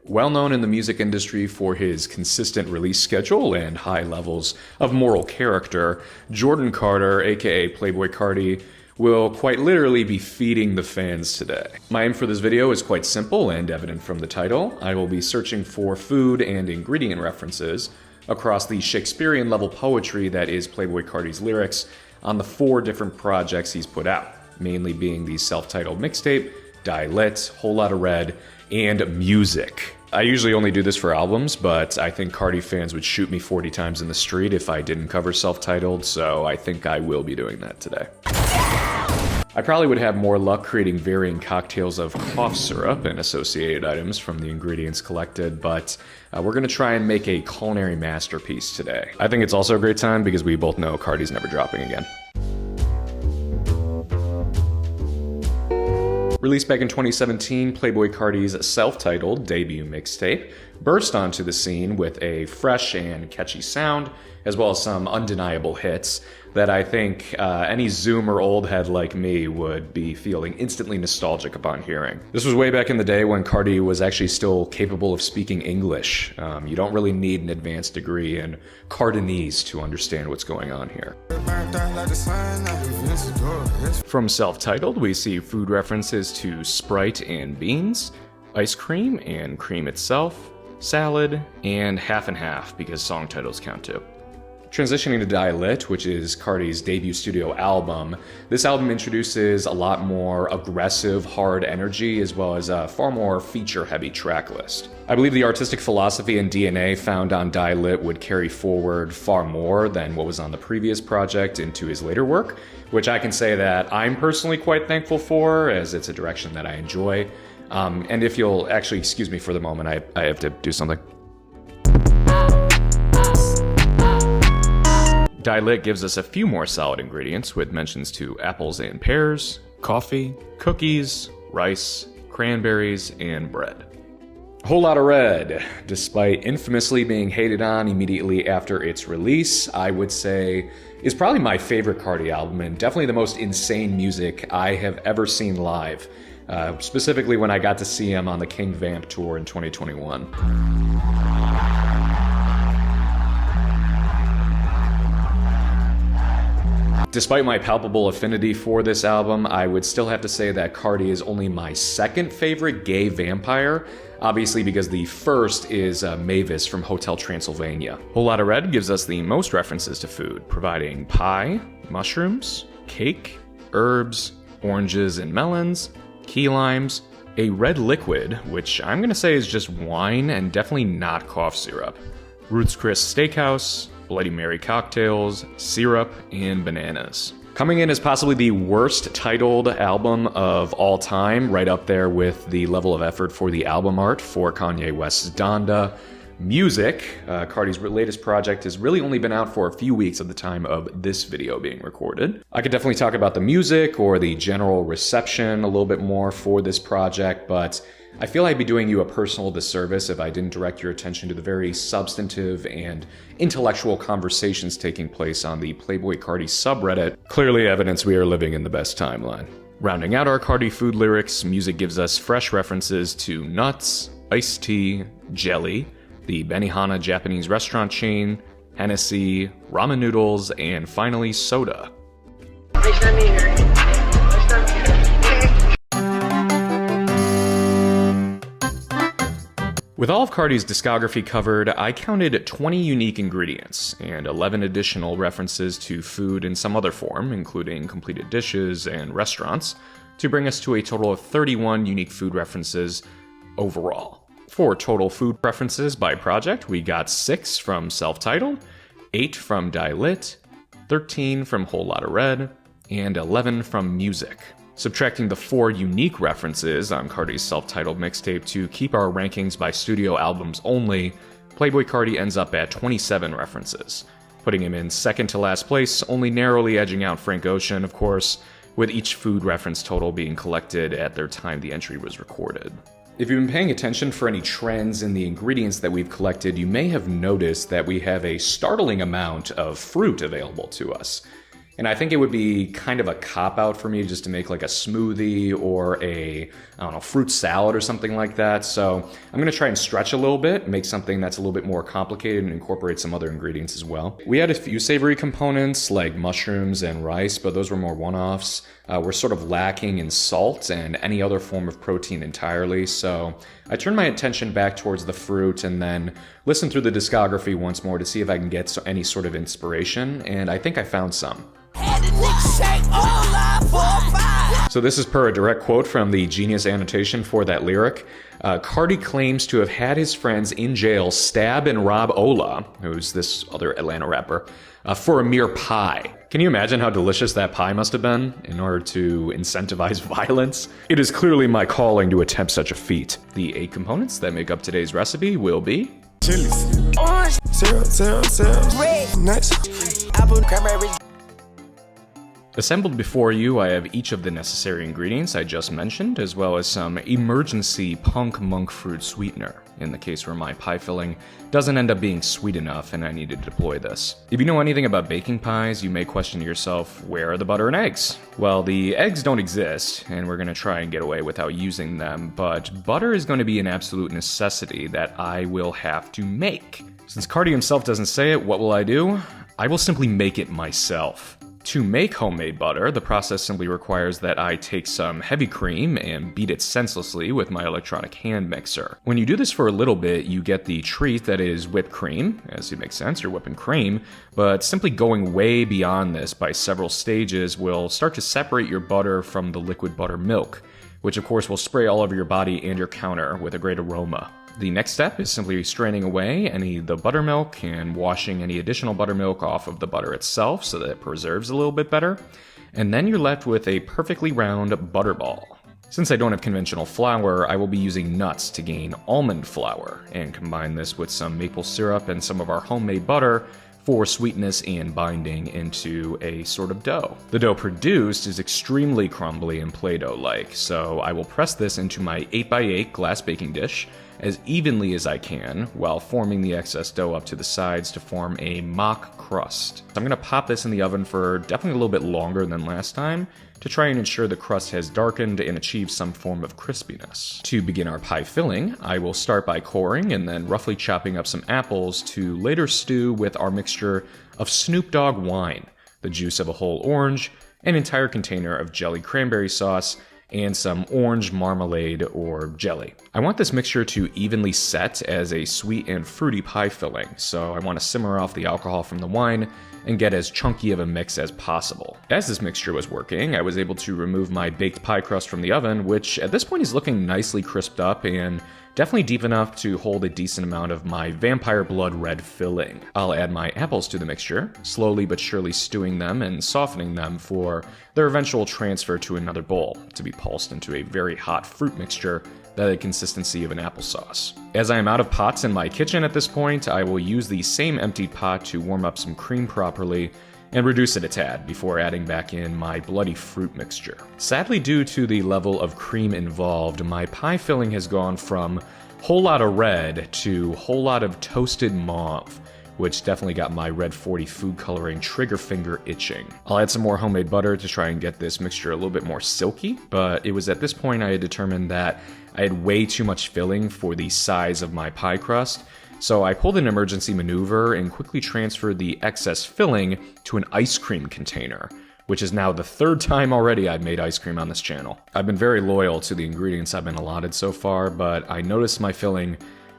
Well known in the music industry for his consistent release schedule and high levels of moral character, Jordan Carter, aka Playboi Carti, will quite literally be feeding the fans today. My aim for this video is quite simple and evident from the title. I will be searching for food and ingredient references across the Shakespearean level poetry that is Playboi Carti's lyrics on the 4 different projects he's put out, mainly being the self-titled mixtape, Die Lit, Whole Lotta Red, and Music. I usually only do this for albums, but I think Carti fans would shoot me 40 times in the street if I didn't cover self-titled, so I think I will be doing that today. I probably would have more luck creating varying cocktails of cough syrup and associated items from the ingredients collected, but we're gonna try and make a culinary masterpiece today. I think it's also a great time because we both know Carti's never dropping again. Released back in 2017, Playboi Carti's self-titled debut mixtape burst onto the scene with a fresh and catchy sound, as well as some undeniable hits that I think any Zoomer old head like me would be feeling instantly nostalgic upon hearing. This was way back in the day when Carti was actually still capable of speaking English. You don't really need an advanced degree in Cartinese to understand what's going on here. From self-titled, we see food references to Sprite and beans, ice cream and cream itself, salad, and half and half because song titles count too. Transitioning to Die Lit, which is Carti's debut studio album, this album introduces a lot more aggressive, hard energy, as well as a far more feature-heavy track list. I believe the artistic philosophy and DNA found on Die Lit would carry forward far more than what was on the previous project into his later work, which I can say that I'm personally quite thankful for, as it's a direction that I enjoy. And if you'll actually excuse me for the moment, I have to do something. Die Lit gives us a few more solid ingredients with mentions to apples and pears, coffee, cookies, rice, cranberries, and bread. Whole Lotta Red, despite infamously being hated on immediately after its release, I would say is probably my favorite Carti album and definitely the most insane music I have ever seen live, specifically when I got to see him on the King Vamp tour in 2021. Despite my palpable affinity for this album, I would still have to say that Carti is only my second favorite gay vampire, obviously because the first is Mavis from Hotel Transylvania. Whole Lotta Red gives us the most references to food, providing pie, mushrooms, cake, herbs, oranges and melons, key limes, a red liquid, which I'm gonna say is just wine and definitely not cough syrup, Ruth's Chris Steakhouse, Bloody Mary cocktails, syrup, and bananas. Coming in as possibly the worst titled album of all time, right up there with the level of effort for the album art for Kanye West's Donda. Music, Carti's latest project, has really only been out for a few weeks at the time of this video being recorded. I could definitely talk about the music or the general reception a little bit more for this project, but I feel I'd be doing you a personal disservice if I didn't direct your attention to the very substantive and intellectual conversations taking place on the Playboi Carti subreddit, clearly evidence we are living in the best timeline. Rounding out our Carti food lyrics, music gives us fresh references to nuts, iced tea, jelly, the Benihana Japanese restaurant chain, Hennessy, ramen noodles, and finally soda. With all of Carti's discography covered, I counted 20 unique ingredients and 11 additional references to food in some other form, including completed dishes and restaurants, to bring us to a total of 31 unique food references overall. For total food preferences by project, we got 6 from self-titled, 8 from Die Lit, 13 from Whole Lotta Red, and 11 from Music. Subtracting the 4 unique references on Carti's self-titled mixtape to keep our rankings by studio albums only, Playboi Carti ends up at 27 references, putting him in second to last place, only narrowly edging out Frank Ocean, of course, with each food reference total being collected at their time the entry was recorded. If you've been paying attention for any trends in the ingredients that we've collected, you may have noticed that we have a startling amount of fruit available to us. And I think it would be kind of a cop-out for me just to make like a smoothie or a, I don't know, fruit salad or something like that. So I'm gonna try and stretch a little bit, make something that's a little bit more complicated and incorporate some other ingredients as well. We had a few savory components like mushrooms and rice, but those were more one-offs. We're sort of lacking in salt and any other form of protein entirely. So I turned my attention back towards the fruit and then listened through the discography once more to see if I can get any sort of inspiration. And I think I found some. So this is per a direct quote from the Genius annotation for that lyric. Carti claims to have had his friends in jail stab and rob Ola, who's this other Atlanta rapper, for a mere pie. Can you imagine how delicious that pie must have been in order to incentivize violence? It is clearly my calling to attempt such a feat. The 8 components that make up today's recipe will be chilies, orange, syrup, red, nuts, apple, cranberry. Assembled before you, I have each of the necessary ingredients I just mentioned, as well as some emergency punk monk fruit sweetener, in the case where my pie filling doesn't end up being sweet enough and I need to deploy this. If you know anything about baking pies, you may question to yourself, where are the butter and eggs? Well, the eggs don't exist, and we're going to try and get away without using them, but butter is going to be an absolute necessity that I will have to make. Since Carti himself doesn't say it, what will I do? I will simply make it myself. To make homemade butter, the process simply requires that I take some heavy cream and beat it senselessly with my electronic hand mixer. When you do this for a little bit, you get the treat that is whipped cream, as it makes sense, you're whipping cream, but simply going way beyond this by several stages will start to separate your butter from the liquid buttermilk, which of course will spray all over your body and your counter with a great aroma. The next step is simply straining away any of the buttermilk and washing any additional buttermilk off of the butter itself so that it preserves a little bit better. And then you're left with a perfectly round butterball. Since I don't have conventional flour, I will be using nuts to gain almond flour and combine this with some maple syrup and some of our homemade butter for sweetness and binding into a sort of dough. The dough produced is extremely crumbly and Play-Doh-like, so I will press this into my 8x8 glass baking dish as evenly as I can while forming the excess dough up to the sides to form a mock crust. I'm going to pop this in the oven for definitely a little bit longer than last time to try and ensure the crust has darkened and achieved some form of crispiness. To begin our pie filling, I will start by coring and then roughly chopping up some apples to later stew with our mixture of Snoop Dogg wine, the juice of a whole orange, an entire container of jelly cranberry sauce, and some orange marmalade or jelly. I want this mixture to evenly set as a sweet and fruity pie filling, so I want to simmer off the alcohol from the wine and get as chunky of a mix as possible. As this mixture was working, I was able to remove my baked pie crust from the oven, which at this point is looking nicely crisped up and definitely deep enough to hold a decent amount of my vampire blood red filling. I'll add my apples to the mixture, slowly but surely stewing them and softening them for their eventual transfer to another bowl to be pulsed into a very hot fruit mixture that the consistency of an applesauce. As I am out of pots in my kitchen at this point, I will use the same emptied pot to warm up some cream properly and reduce it a tad before adding back in my bloody fruit mixture. Sadly, due to the level of cream involved, my pie filling has gone from whole Lotta Red to whole lot of toasted mauve, which definitely got my red 40 food coloring trigger finger itching. I'll add some more homemade butter to try and get this mixture a little bit more silky, but it was at this point I had determined that I had way too much filling for the size of my pie crust, so I pulled an emergency maneuver and quickly transferred the excess filling to an ice cream container, which is now the 3rd time already I've made ice cream on this channel. I've been very loyal to the ingredients I've been allotted so far, but I noticed my filling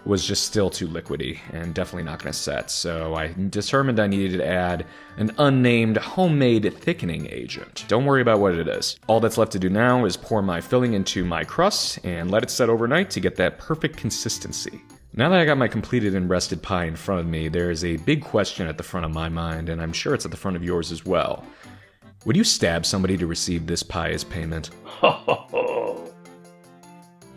was just still too liquidy and definitely not going to set, so I determined I needed to add an unnamed homemade thickening agent. Don't worry about what it is. All that's left to do now is pour my filling into my crust and let it set overnight to get that perfect consistency. Now that I got my completed and rested pie in front of me, there is a big question at the front of my mind, and I'm sure it's at the front of yours as well. Would you stab somebody to receive this pie as payment?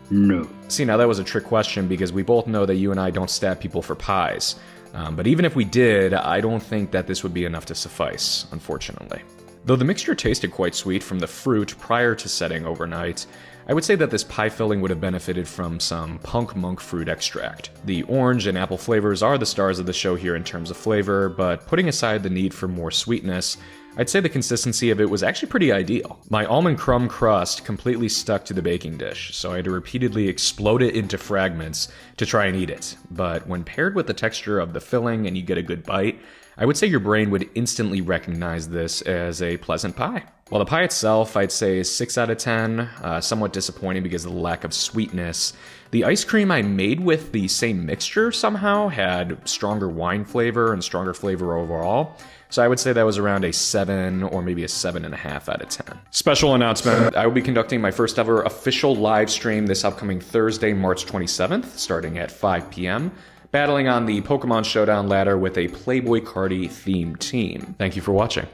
No. See, now that was a trick question because we both know that you and I don't stab people for pies. But even if we did, I don't think that this would be enough to suffice, unfortunately. Though the mixture tasted quite sweet from the fruit prior to setting overnight, I would say that this pie filling would have benefited from some punk monk fruit extract. The orange and apple flavors are the stars of the show here in terms of flavor, but putting aside the need for more sweetness, I'd say the consistency of it was actually pretty ideal. My almond crumb crust completely stuck to the baking dish, so I had to repeatedly explode it into fragments to try and eat it. But when paired with the texture of the filling and you get a good bite, I would say your brain would instantly recognize this as a pleasant pie. While the pie itself, I'd say 6 out of 10, somewhat disappointing because of the lack of sweetness. The ice cream I made with the same mixture somehow had stronger wine flavor and stronger flavor overall. So I would say that was around a 7 or maybe a 7.5 out of 10. Special announcement, I will be conducting my first ever official live stream this upcoming Thursday, March 27th, starting at 5 p.m., battling on the Pokemon Showdown ladder with a Playboi Carti themed team. Thank you for watching.